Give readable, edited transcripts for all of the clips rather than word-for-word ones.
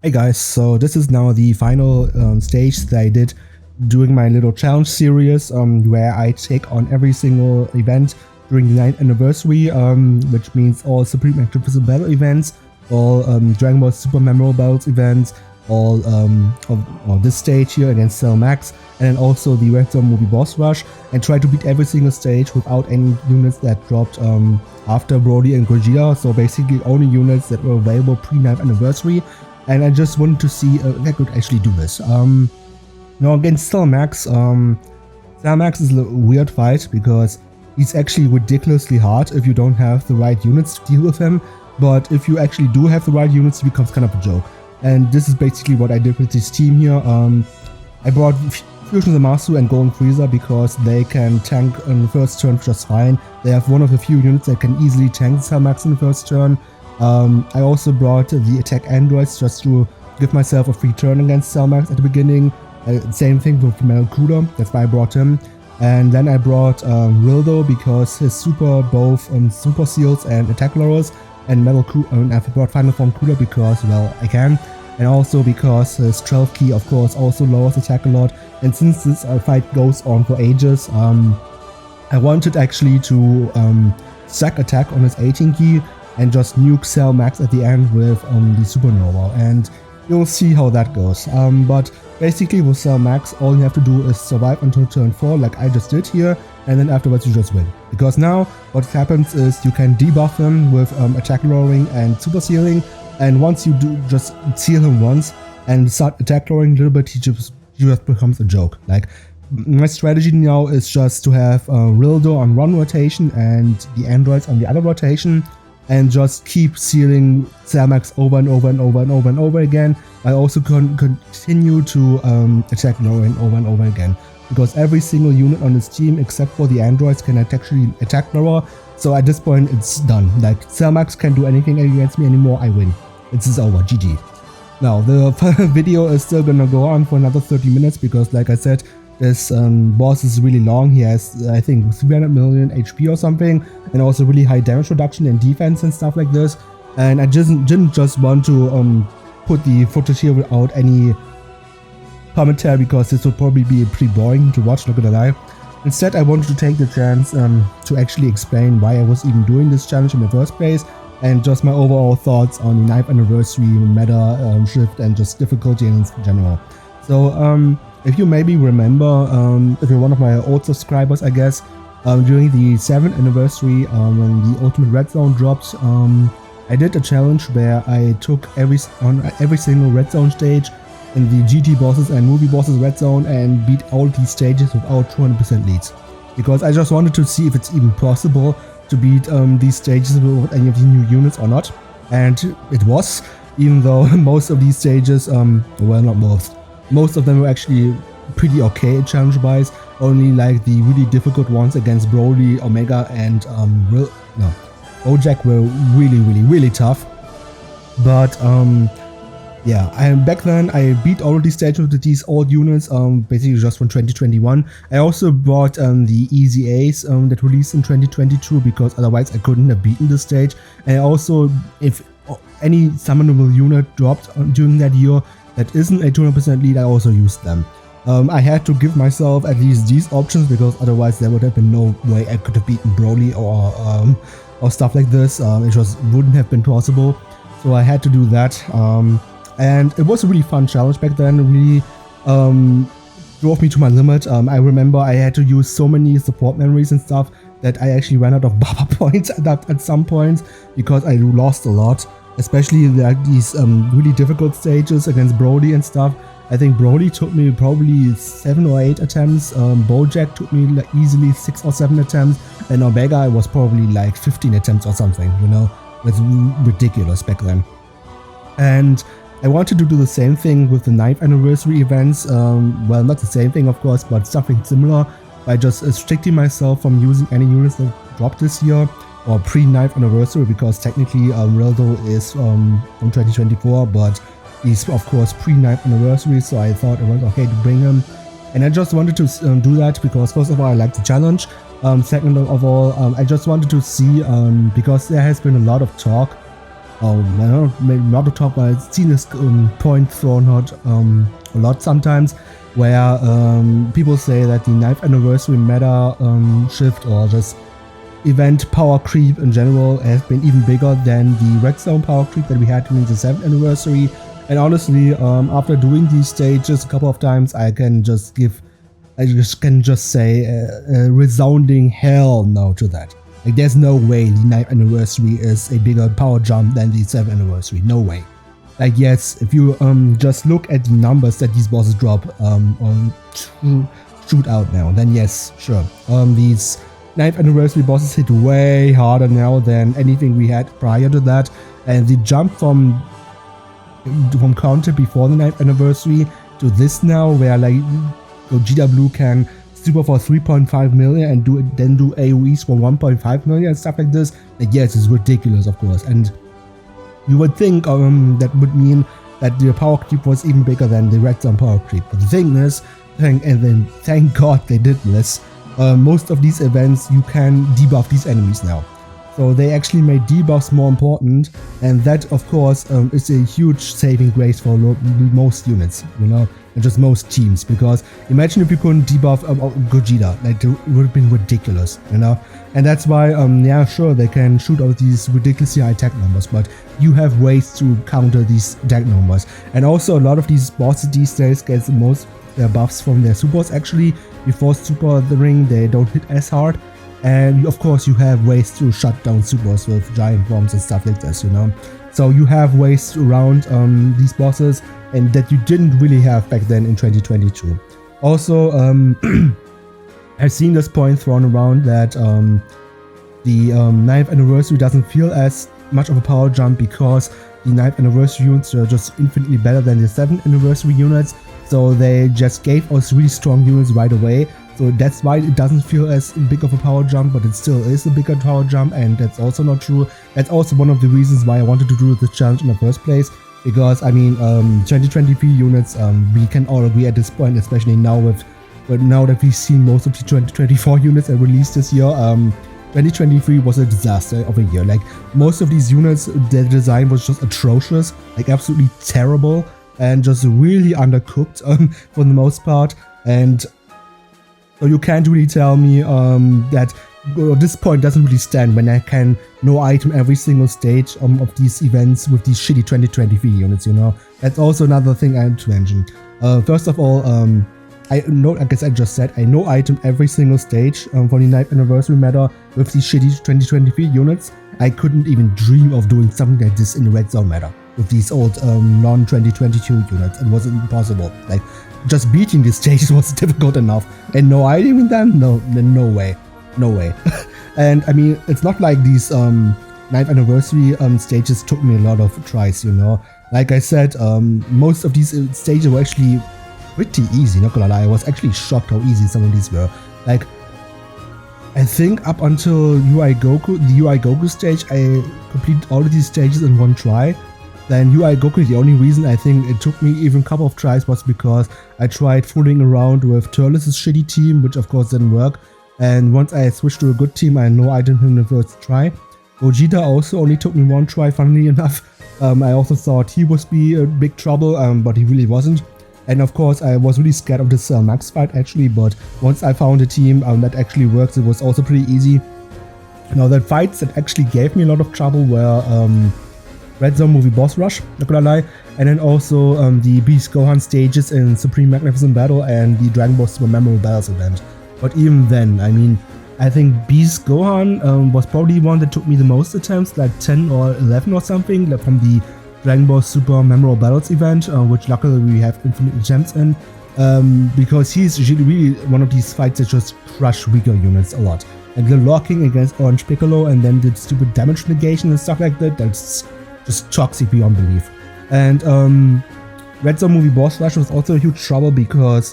Hey guys, so this is now the final stage that I did during my little challenge series where I take on every single event during the 9th anniversary, which means all Supreme Magnificent Battle events, all Dragon Ball Super Memorable Battles events, all of this stage here against Cell Max, and then also the Red Zone Movie Boss Rush, and try to beat every single stage without any units that dropped after Broly and Gogeta, so basically only units that were available pre-9th anniversary. And I just wanted to see if I could actually do this. Now against Cell Max is a weird fight because he's actually ridiculously hard if you don't have the right units to deal with him. But if you actually do have the right units, he becomes kind of a joke. And this is basically what I did with this team here. I brought Fusion Zamasu and Golden Frieza because they can tank in the first turn just fine. They have one of the few units that can easily tank Cell Max in the first turn. I also brought the attack androids just to give myself a free turn against Cell Max at the beginning. Same thing with Metal Kuda, that's why I brought him. And then I brought Rildo because his both super seals and attack lowers, and Metal Kuda, and I brought Final Form Kuda because, well, I can. And also because his 12 key, of course, also lowers attack a lot. And since this fight goes on for ages, I wanted actually to stack attack on his 18 key and just nuke Cell Max at the end with the Supernova, and you'll see how that goes. But basically with Cell Max, all you have to do is survive until turn 4 like I just did here, and then afterwards you just win. Because now what happens is you can debuff him with attack lowering and super sealing, and once you do just seal him once and start attack lowering a little bit, he just becomes a joke. Like, my strategy now is just to have Rildo on one rotation and the androids on the other rotation, and just keep sealing Cell Max over and over and over and over and over again. I also continue to attack lowering over and over again, because every single unit on this team except for the androids can actually attack lower. So at this point it's done. Like, Cell Max can't do anything against me anymore. I win. It's over. GG. Now the video is still gonna go on for another 30 minutes because, like I said, this boss is really long. He has, I think, 300 million HP or something, and also really high damage reduction and defense and stuff like this. And I didn't just want to put the footage here without any commentary because this would probably be pretty boring to watch, not gonna lie. Instead, I wanted to take the chance to actually explain why I was even doing this challenge in the first place, and just my overall thoughts on the 9th anniversary meta shift and just difficulty in general. So if you maybe remember, if you're one of my old subscribers, I guess, during the 7th anniversary, when the Ultimate Red Zone dropped, I did a challenge where I took every single Red Zone stage in the GT bosses and movie bosses Red Zone and beat all these stages without 200% leads. Because I just wanted to see if it's even possible to beat these stages with any of the new units or not. And it was, even though most of these stages, well, not most. Most of them were actually pretty okay challenge-wise. Only like the really difficult ones against Broly, Omega, and Bojack were really tough. But yeah, back then I beat all of these stages with these old units, basically just from 2021. I also brought the Easy Ace that released in 2022 because otherwise I couldn't have beaten this stage. And also, if any summonable unit dropped during that year that isn't a 200% lead, I also used them. I had to give myself at least these options because otherwise there would have been no way I could have beaten Broly or stuff like this. It just wouldn't have been possible. So I had to do that. And it was a really fun challenge back then. It really drove me to my limit. I remember I had to use so many support memories and stuff that I actually ran out of Baba points at some points because I lost a lot. Especially like these really difficult stages against Broly and stuff. I think Broly took me probably 7 or 8 attempts, Bojack took me like easily 6 or 7 attempts, and Omega was probably like 15 attempts or something, you know. It's ridiculous back then. And I wanted to do the same thing with the 9th anniversary events, well, not the same thing of course, but something similar, by just restricting myself from using any units that dropped this year, or pre-9th anniversary, because technically Rildo is from 2024, but he's of course pre-9th anniversary, so I thought it was okay to bring him. And I just wanted to do that because first of all I like the challenge, second of all I just wanted to see, because there has been a lot of talk maybe not the top, but I've seen this point thrown out a lot sometimes, where people say that the 9th anniversary meta shift or just event power creep in general has been even bigger than the red zone power creep that we had during the 7th anniversary. And honestly, after doing these stages a couple of times, I can just say a resounding hell no to that. Like, there's no way the 9th anniversary is a bigger power jump than the 7th anniversary. No way. Like, yes, if you just look at the numbers that these bosses drop on shootout now, then yes, sure. These 9th anniversary bosses hit way harder now than anything we had prior to that, and the jump from counter before the 9th anniversary to this now, where like Gogeta Blue can super for 3.5 million and then do AoEs for 1.5 million and stuff like this. Like, yes, it's ridiculous, of course, and you would think that would mean that the power creep was even bigger than the red zone power creep. But the thing is, thank God they did this. Most of these events you can debuff these enemies now. So they actually made debuffs more important, and that of course is a huge saving grace for most units, you know, and just most teams, because imagine if you couldn't debuff Gogeta, like it would have been ridiculous, you know. And that's why yeah, sure, they can shoot out these ridiculously high attack numbers, but you have ways to counter these attack numbers. And also a lot of these bosses these days get most their buffs from their supers. Actually, before super the ring, they don't hit as hard. And of course you have ways to shut down supers with giant bombs and stuff like this, you know. So you have ways around these bosses, and that you didn't really have back then in 2022. Also, I've seen this point thrown around that the 9th anniversary doesn't feel as much of a power jump because the 9th anniversary units are just infinitely better than the 7th anniversary units. So they just gave us really strong units right away. So that's why it doesn't feel as big of a power jump, but it still is a bigger power jump, and that's also not true. That's also one of the reasons why I wanted to do this challenge in the first place, because I mean 2023 units, we can all agree at this point, especially now now that we've seen most of the 2024 units that released this year, 2023 was a disaster of a year. Like, most of these units, their design was just atrocious, like absolutely terrible, and just really undercooked for the most part. And so you can't really tell me that this point doesn't really stand when I can no item every single stage of these events with these shitty 2023 units, you know. That's also another thing I had to mention. First of all, I guess I just said, I no item every single stage for the 9th anniversary meta with these shitty 2023 units. I couldn't even dream of doing something like this in the red zone meta with these old non-2022 units. It wasn't impossible. Like, just beating these stages was difficult enough, and no iteming them? No way. No way. And I mean, it's not like these 9th anniversary stages took me a lot of tries, you know. Like I said, most of these stages were actually pretty easy, not gonna lie. I was actually shocked how easy some of these were. Like, I think up until the UI Goku stage, I completed all of these stages in one try. Then UI Goku, the only reason I think it took me even a couple of tries was because I tried fooling around with Turles' shitty team, which of course didn't work. And once I switched to a good team, I know I didn't him the first try. Gogeta also only took me one try, funnily enough. I also thought he would be a big trouble, but he really wasn't. And of course, I was really scared of this Max fight actually, but once I found a team that actually works, it was also pretty easy. Now, the fights that actually gave me a lot of trouble were Red Zone Movie Boss Rush, not gonna lie, and then also the Beast Gohan stages in Supreme Magnificent Battle and the Dragon Ball Super Memorable Battles event. But even then, I mean, I think Beast Gohan was probably one that took me the most attempts, like 10 or 11 or something, like from the Dragon Ball Super Memorable Battles event, which luckily we have infinite attempts in, because he's really one of these fights that just crush weaker units a lot. And the locking against Orange Piccolo and then the stupid damage negation and stuff like that, that's just toxic beyond belief. And Red Zone Movie Boss Rush was also a huge trouble because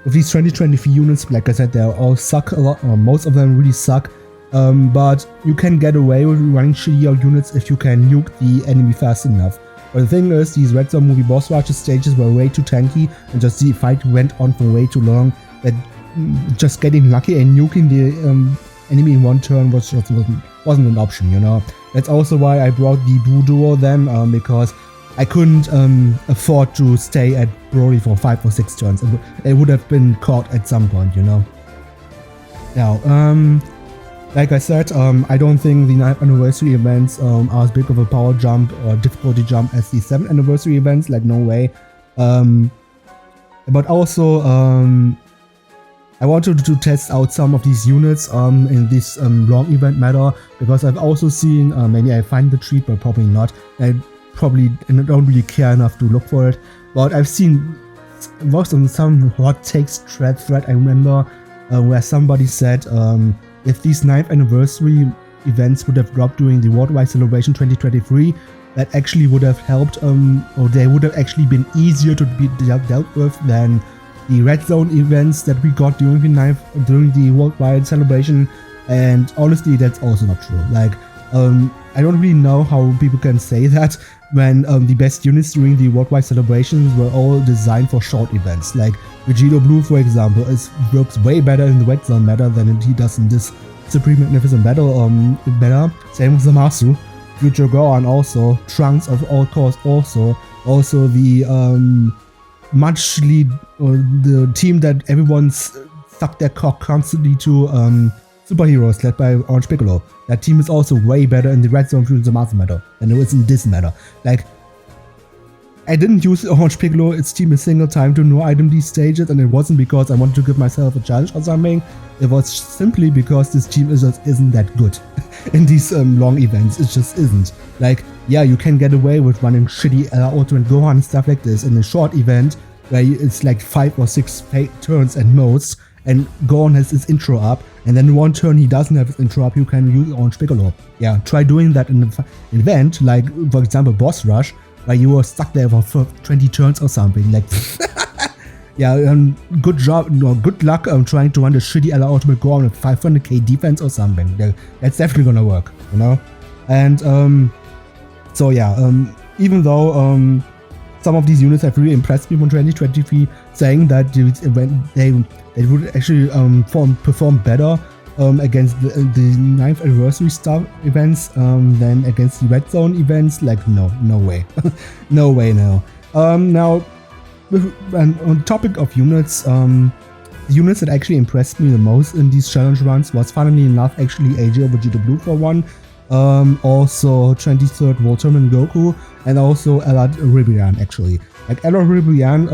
with these 2023 units, like I said, they all suck a lot, or most of them really suck. But you can get away with running shittier units if you can nuke the enemy fast enough. But the thing is, these Red Zone Movie Boss Rush stages were way too tanky, and just the fight went on for way too long, that just getting lucky and nuking the enemy in one turn wasn't an option, you know. That's also why I brought the Blue Duo then, because I couldn't afford to stay at Broly for 5 or 6 turns. It would have been caught at some point, you know. Now, like I said, I don't think the 9th anniversary events are as big of a power jump or difficulty jump as the 7th anniversary events, like no way. But also, I wanted to test out some of these units in this long event meta, because I've also seen, maybe I find the treat, but probably not. I probably don't really care enough to look for it, but I've seen most of some hot takes thread I remember, where somebody said if these 9th anniversary events would have dropped during the Worldwide Celebration 2023, that actually would have helped, or they would have actually been easier to be dealt with than the Red Zone events that we got during the Worldwide Celebration. And honestly, that's also not true. Like, I don't really know how people can say that when the best units during the Worldwide Celebrations were all designed for short events. Like Vegito Blue, for example, works way better in the Red Zone meta than he does in this Supreme Magnificent battle meta. Same with Zamasu, Future Gohan also, Trunks of all course also the the team that everyone's stuck their cock constantly to, superheroes led by Orange Piccolo. That team is also way better in the Red Zone Fusion Zamasu meta than it was in this meta. Like, I didn't use Orange Piccolo, its team, a single time to no item these stages, and it wasn't because I wanted to give myself a challenge or something. It was simply because this team isn't that good in these long events. It just isn't. Like, yeah, you can get away with running shitty Ultimate Gohan and stuff like this in a short event where it's like 5 or 6 turns at most, and Gohan has his intro up, and then one turn he doesn't have his intro up, you can use Orange Piccolo. Yeah, try doing that in an event, like, for example, Boss Rush, where you were stuck there for 20 turns or something. Like, yeah, good job, no, good luck trying to run the shitty LR Ultimate Gohan with 500k defense or something. That's definitely gonna work, you know? And, so yeah, even though some of these units have really impressed me from 2023, saying that they would actually perform better against the 9th anniversary stuff events than against the Red Zone events, like, no way. No way, no. Now, on topic of units, the units that actually impressed me the most in these challenge runs was, funnily enough, actually AJ Vegeta Blue for one, also 23rd Volterman Goku, and also Ella Ribrian actually. Like, Ella Ribrian,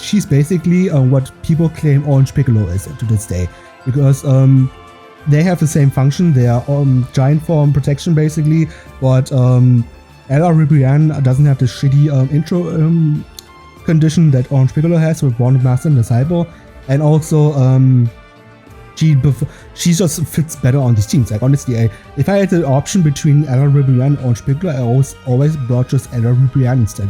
she's basically what people claim Orange Piccolo is to this day, because they have the same function. They are giant form protection basically, but Ella Ribrian doesn't have the shitty intro condition that Orange Piccolo has with Bond Master and Disciple, and also she just fits better on these teams. Like, honestly, if I had the option between Ella Ribrian and Orange Piccolo, I always brought just Ella Ribrian instead.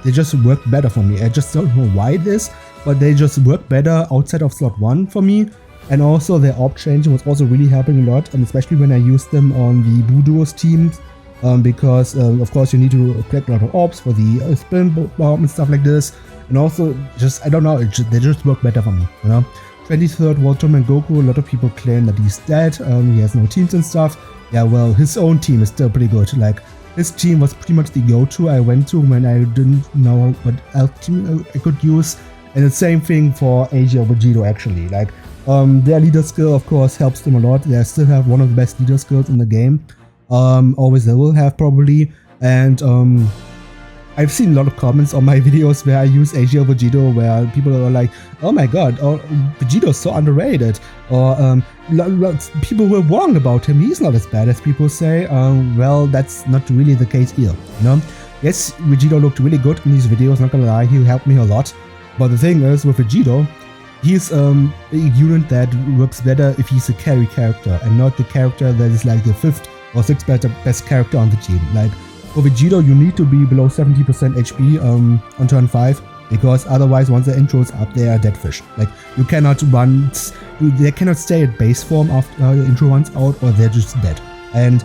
They just work better for me. I just don't know why it is, but they just work better outside of slot 1 for me. And also their op changing was also really helping a lot, and especially when I used them on the Blue Duos teams, because of course you need to collect a lot of orbs for the spin bomb and stuff like this. And also, just, I don't know, they just work better for me, you know. 23rd Volterman Goku, a lot of people claim that he's dead, he has no teams and stuff. Yeah, well, his own team is still pretty good. Like, his team was pretty much the go-to I went to when I didn't know what else team I could use. And the same thing for Asia or Vegito actually. Like, their leader skill of course helps them a lot. They still have one of the best leader skills in the game. Always they will have probably. And I've seen a lot of comments on my videos where I use Asia Vegito, where people are like, oh my god, Vegito's so underrated, or people were wrong about him, he's not as bad as people say. Well, that's not really the case here, you know. Yes, Vegito looked really good in these videos, not gonna lie, he helped me a lot. But the thing is, with Vegito, he's a unit that works better if he's a carry character, and not the character that is like the 5th or 6th best character on the team. Like, for Vegito, you need to be below 70% HP on turn 5, because otherwise, once the intro's up, they are dead fish. Like, you cannot run, they cannot stay at base form after the intro runs out, or they're just dead. And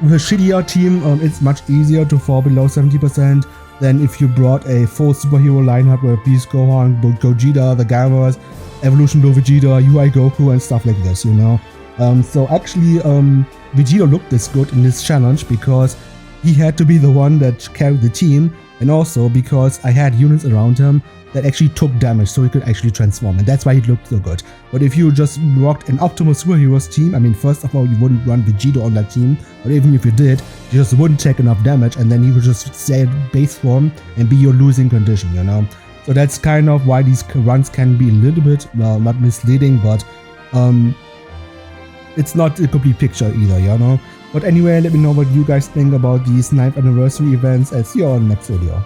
with a shittier team, it's much easier to fall below 70% than if you brought a full superhero lineup where Beast Gohan, Gogeta, the Gammas, Evolution Blue Vegeta, UI Goku, and stuff like this, you know. So actually, Vegito looked this good in this challenge because he had to be the one that carried the team, and also because I had units around him that actually took damage, so he could actually transform, and that's why he looked so good. But if you just rocked an optimal superheroes team, I mean, first of all, you wouldn't run Vegito on that team, but even if you did, you just wouldn't take enough damage, and then he would just stay at base form and be your losing condition, you know? So that's kind of why these runs can be a little bit, well, not misleading, but it's not a complete picture either, you know? But anyway, let me know what you guys think about these 9th anniversary events, and see you on the next video.